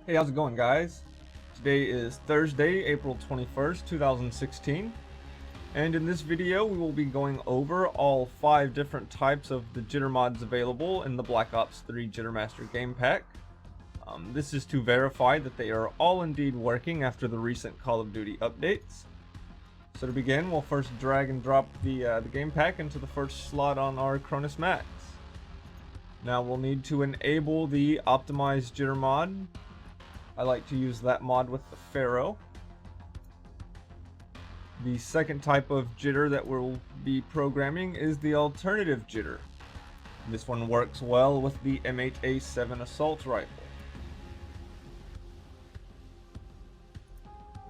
Hey, how's it going, guys? Today is Thursday, April 21st, 2016, and in this video we will be going over all 5 different types of the jitter mods available in the Black Ops 3 Jitter Master game pack. This is to verify that they are all indeed working after the recent Call of Duty updates. So to begin, we'll first drag and drop the game pack into the first slot on our CronusMAX. Now we'll need to enable the optimized jitter mod. I like to use that mod with the Pharaoh. The second type of jitter that we'll be programming is the alternative jitter. This one works well with the M8A7 assault rifle.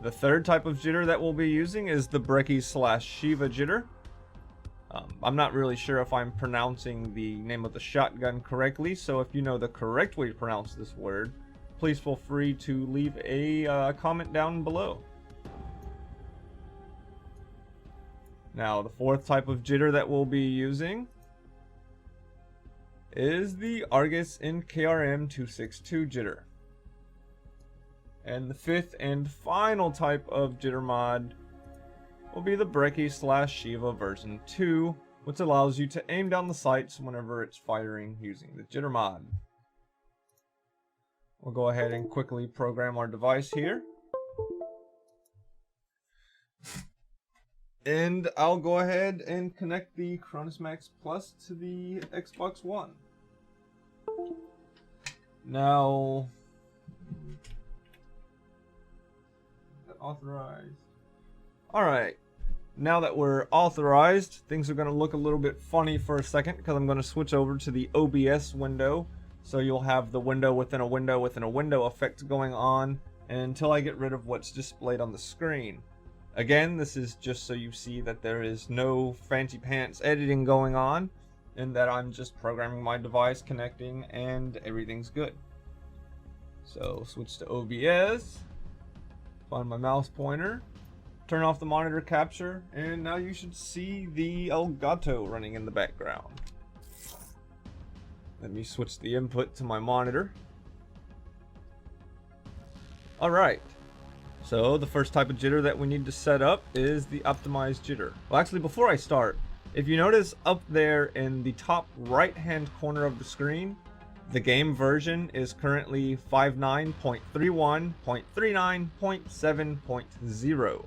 The third type of jitter that we'll be using is the Brecci /Sheiva jitter. I'm not really sure if I'm pronouncing the name of the shotgun correctly, so if you know the correct way to pronounce this word, please feel free to leave a comment down below. Now, the fourth type of jitter that we'll be using is the Argus in KRM 262 jitter. And the fifth and final type of jitter mod will be the Brecci /Sheiva version 2, which allows you to aim down the sights whenever it's firing using the jitter mod. We'll go ahead and quickly program our device here. And I'll go ahead and connect the CronusMAX Plus to the Xbox One. Now, authorized. Alright, now that we're authorized, things are going to look a little bit funny for a second because I'm going to switch over to the OBS window. So you'll have the window within a window within a window effect going on until I get rid of what's displayed on the screen. Again, this is just so you see that there is no fancy pants editing going on and that I'm just programming my device, connecting, and everything's good. So switch to OBS, find my mouse pointer, turn off the monitor capture, and now you should see the Elgato running in the background. Let me switch the input to my monitor. Alright, so the first type of jitter that we need to set up is the optimized jitter. Well, actually, before I start, if you notice up there in the top right hand corner of the screen, the game version is currently 59.31.39.7.0.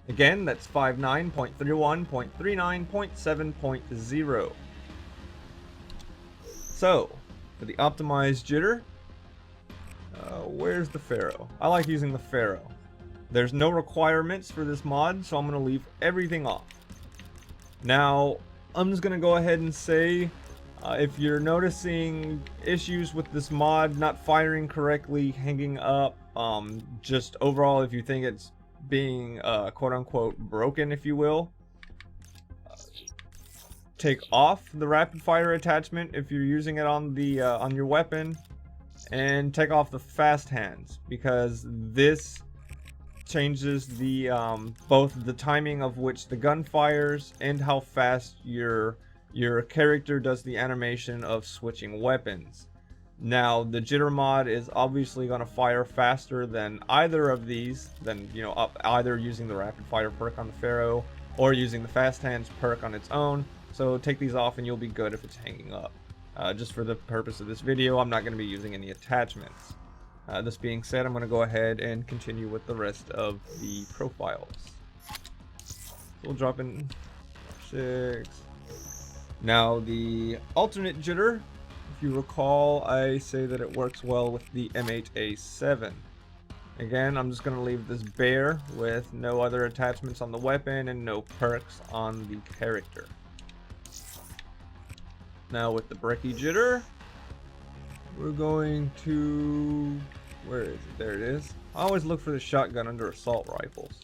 Again, that's 59.31.39.7.0. So, for the optimized jitter, where's the Pharaoh? I like using the Pharaoh. There's no requirements for this mod, so I'm going to leave everything off. Now, I'm just going to go ahead and say, if you're noticing issues with this mod not firing correctly, hanging up, just overall if you think it's being quote-unquote broken, if you will, take off the rapid fire attachment if you're using it on the on your weapon, and take off the fast hands, because this changes the both the timing of which the gun fires and how fast your character does the animation of switching weapons. Now, the jitter mod is obviously going to fire faster than either of these, either using the rapid fire perk on the Pharaoh or using the fast hands perk on its own. So take these off and you'll be good if it's hanging up. Just for the purpose of this video, I'm not going to be using any attachments. This being said, I'm going to go ahead and continue with the rest of the profiles. So we'll drop in 6. Now, the alternate jitter, if you recall, I say that it works well with the M8A7. Again, I'm just going to leave this bare with no other attachments on the weapon and no perks on the character. Now with the Brecci jitter, we're going to... where is it? There it is. I always look for the shotgun under assault rifles.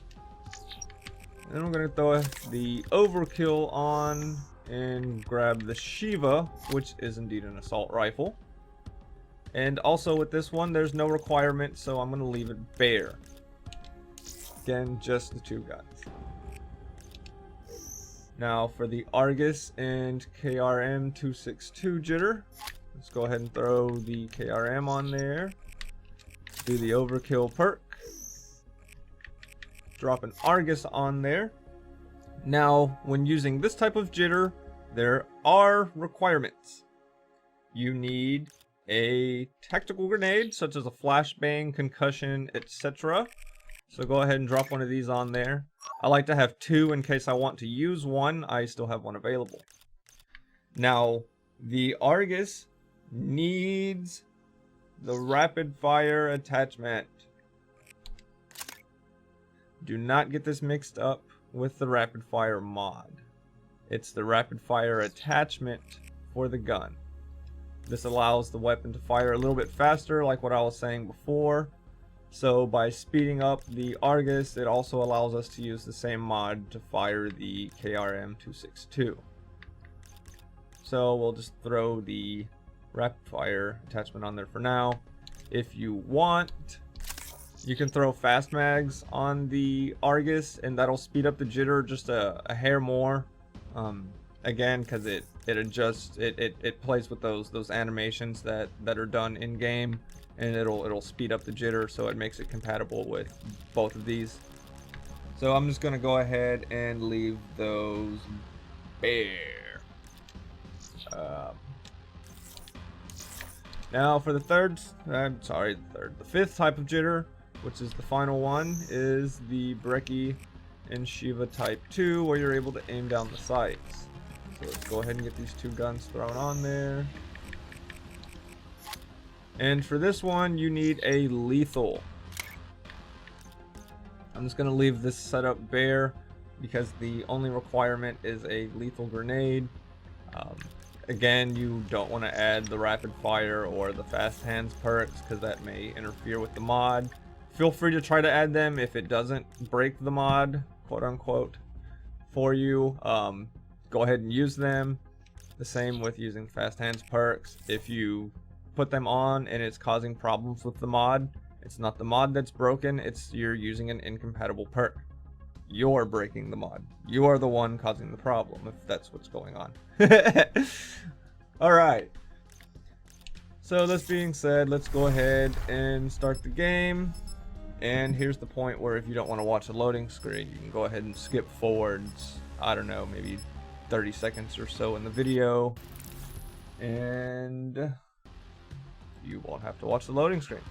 And we're going to throw the overkill on and grab the Sheiva, which is indeed an assault rifle. And also with this one, there's no requirement, so I'm going to leave it bare. Again, just the 2 guns. Now for the Argus and KRM 262 jitter, let's go ahead and throw the KRM on there. do the overkill perk. Drop an Argus on there. Now, when using this type of jitter, there are requirements. You need a tactical grenade, such as a flashbang, concussion, etc. So go ahead and drop one of these on there. I like to have two in case I want to use one. I still have one available. Now, the Argus needs the rapid fire attachment. Do not get this mixed up with the rapid fire mod. It's the rapid fire attachment for the gun. This allows the weapon to fire a little bit faster, like what I was saying before. So by speeding up the Argus, it also allows us to use the same mod to fire the KRM-262. So we'll just throw the rapid fire attachment on there for now. If you want, you can throw fast mags on the Argus, and that'll speed up the jitter just a hair more. Again, because it adjusts, it plays with those animations that are done in game, and it'll speed up the jitter, so it makes it compatible with both of these. So I'm just gonna go ahead and leave those bare. Now for the fifth type of jitter, which is the final one, is the Brecci and Sheiva Type 2, where you're able to aim down the sights. So let's go ahead and get these two guns thrown on there. And for this one, you need a lethal. I'm just going to leave this setup bare because the only requirement is a lethal grenade. Again, you don't want to add the rapid fire or the fast hands perks because that may interfere with the mod. Feel free to try to add them if it doesn't break the mod, quote unquote, for you. Go ahead and use them. The same with using fast hands perks. If you put them on and it's causing problems with the mod, it's not the mod that's broken, it's you're using an incompatible perk. You're breaking the mod. You are the one causing the problem, if that's what's going on. Alright. So this being said, let's go ahead and start the game. And here's the point where if you don't want to watch a loading screen, you can go ahead and skip forwards, I don't know, maybe 30 seconds or so in the video. And you won't have to watch the loading screen.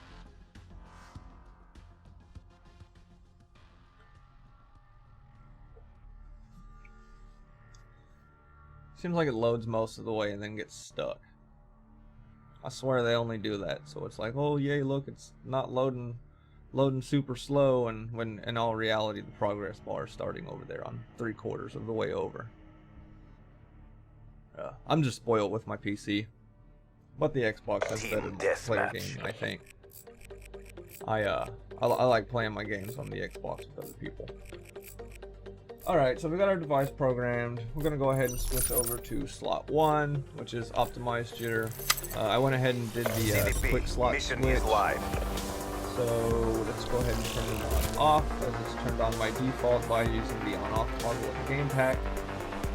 Seems like it loads most of the way and then gets stuck. I swear they only do that, so it's like, oh yay, look, it's not loading super slow, and when in all reality the progress bar is starting over there on 3/4 of the way over. I'm just spoiled with my PC, but the Xbox has better player gaming, I think. I like playing my games on the Xbox with other people. Alright, so we got our device programmed. We're going to go ahead and switch over to slot 1, which is optimized jitter. I went ahead and did the quick slot switch. So let's go ahead and turn it off, as it's turned on by default by using the on-off toggle of the game pack.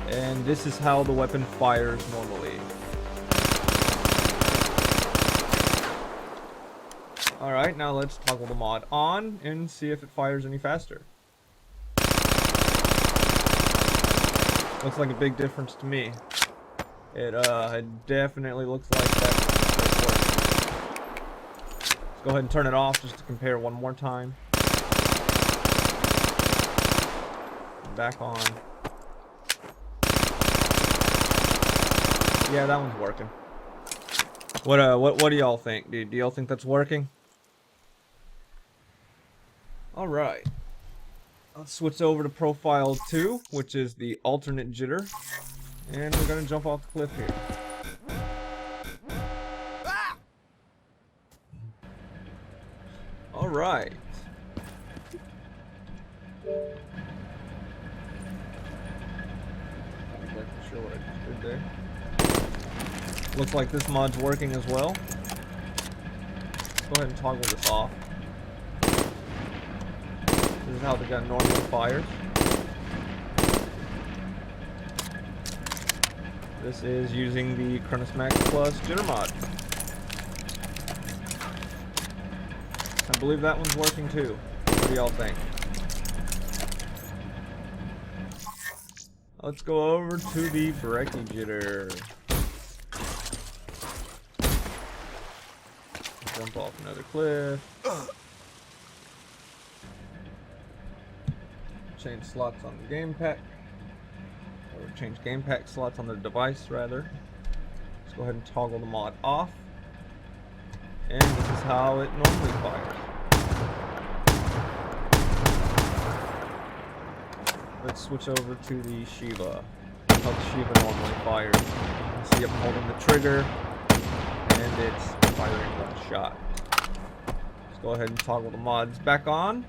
And this is how the weapon fires normally. Alright, now let's toggle the mod on and see if it fires any faster. Looks like a big difference to me. It definitely looks like that. Let's go ahead and turn it off just to compare one more time. Back on. Yeah, that one's working. What do y'all think? Do y'all think that's working? All right. Let's switch over to profile 2, which is the alternate jitter, and we're gonna jump off the cliff here. All right. I'd like to show what I just did there. Looks like this mod's working as well. Let's go ahead and toggle this off. This is how the gun normally fires. This is using the CronusMAX PLUS Jitter Mod. I believe that one's working too. What do y'all think? Let's go over to the Brecci Jitter. Jump off another cliff. Change slots on the game pack. Or change game pack slots on the device, rather. Let's go ahead and toggle the mod off. And this is how it normally fires. Let's switch over to the Sheiva. How the Sheiva normally fires. You can see I'm holding the trigger, and it's firing one shot. Let's go ahead and toggle the mods back on.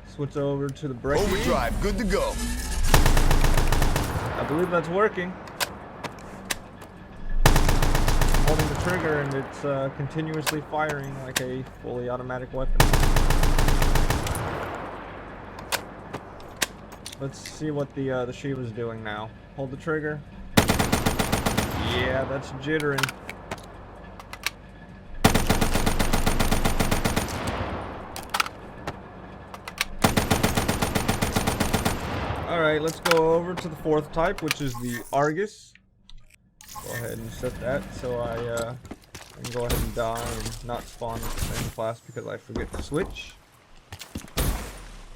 Switch over to the Brecci. Overdrive, good to go. I believe that's working. I'm holding the trigger, and it's continuously firing like a fully automatic weapon. Let's see what the Sheiva's doing now. Hold the trigger. Yeah, that's jittering. Alright, let's go over to the fourth type, which is the Argus. Go ahead and set that so I can go ahead and die and not spawn with the same class because I forget to switch.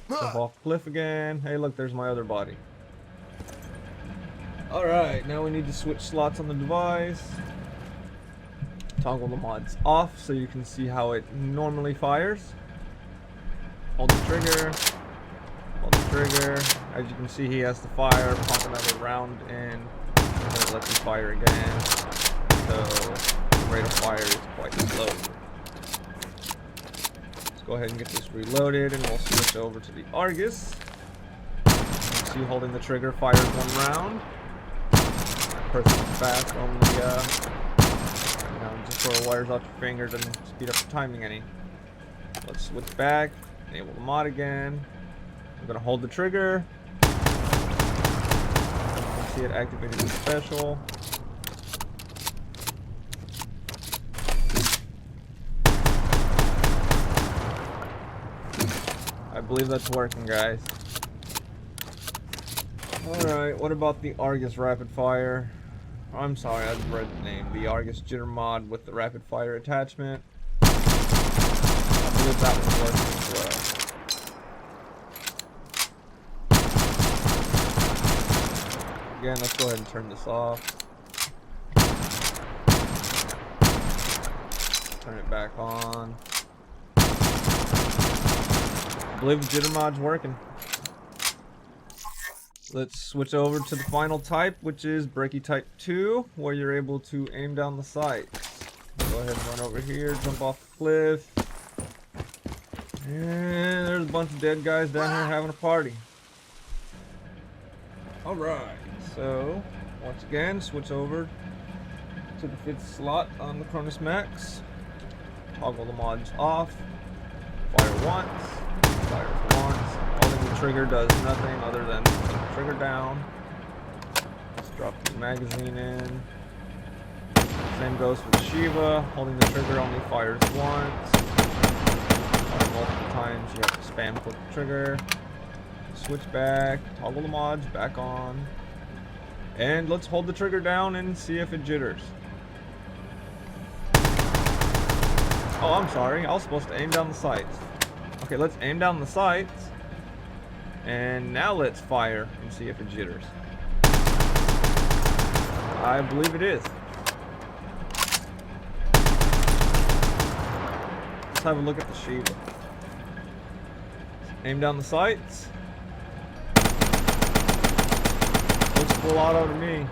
Jump off the cliff again. Hey, look, there's my other body. Alright, now we need to switch slots on the device. Toggle the mods off so you can see how it normally fires. Hold the trigger. Hold the trigger. As you can see, he has to fire, pump another round in, and it lets him fire again. So the rate of fire is quite slow. Go ahead and get this reloaded, and we'll switch over to the Argus. See, holding the trigger fires one round. Pressing fast on the, just so it wires out your fingers and speed up the timing any. Let's switch back, enable the mod again. I'm gonna hold the trigger. You can see it activated the special. I believe that's working, guys. Alright, what about the Argus Rapid Fire? I'm sorry, I read the name. The Argus Jitter Mod with the Rapid Fire attachment. I believe that one's working as well. Again, let's go ahead and turn this off. Turn it back on. I believe the Jitter Mod's working. Let's switch over to the final type, which is Brecci Type 2, where you're able to aim down the sights. Go ahead and run over here, jump off the cliff. And there's a bunch of dead guys down here having a party. Alright, so once again, switch over to the 5th slot on the CronusMAX. Toggle the mods off. Fire once. Fires once. Holding the trigger does nothing other than put the trigger down. Let's drop the magazine in. Same goes for the Sheiva. Holding the trigger only fires once. Multiple times you have to spam click the trigger. Switch back. Toggle the mods back on. And let's hold the trigger down and see if it jitters. Oh, I'm sorry. I was supposed to aim down the sights. Okay, let's aim down the sights. And now let's fire and see if it jitters. I believe it is. Let's have a look at the Sheiva. Aim down the sights. Looks full auto to me.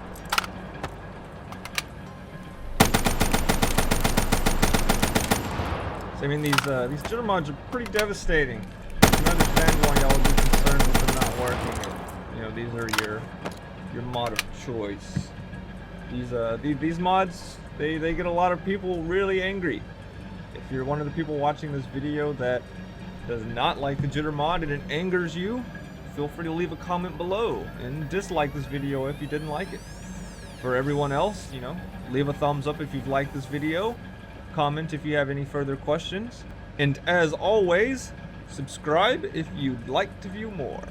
So, I mean, these Jitter Mods are pretty devastating. I can understand why y'all would be concerned with them not working. You know, these are your mod of choice. These mods, they get a lot of people really angry. If you're one of the people watching this video that does not like the Jitter Mod and it angers you, feel free to leave a comment below and dislike this video if you didn't like it. For everyone else, you know, leave a thumbs up if you've liked this video. Comment if you have any further questions. And as always, subscribe if you'd like to view more.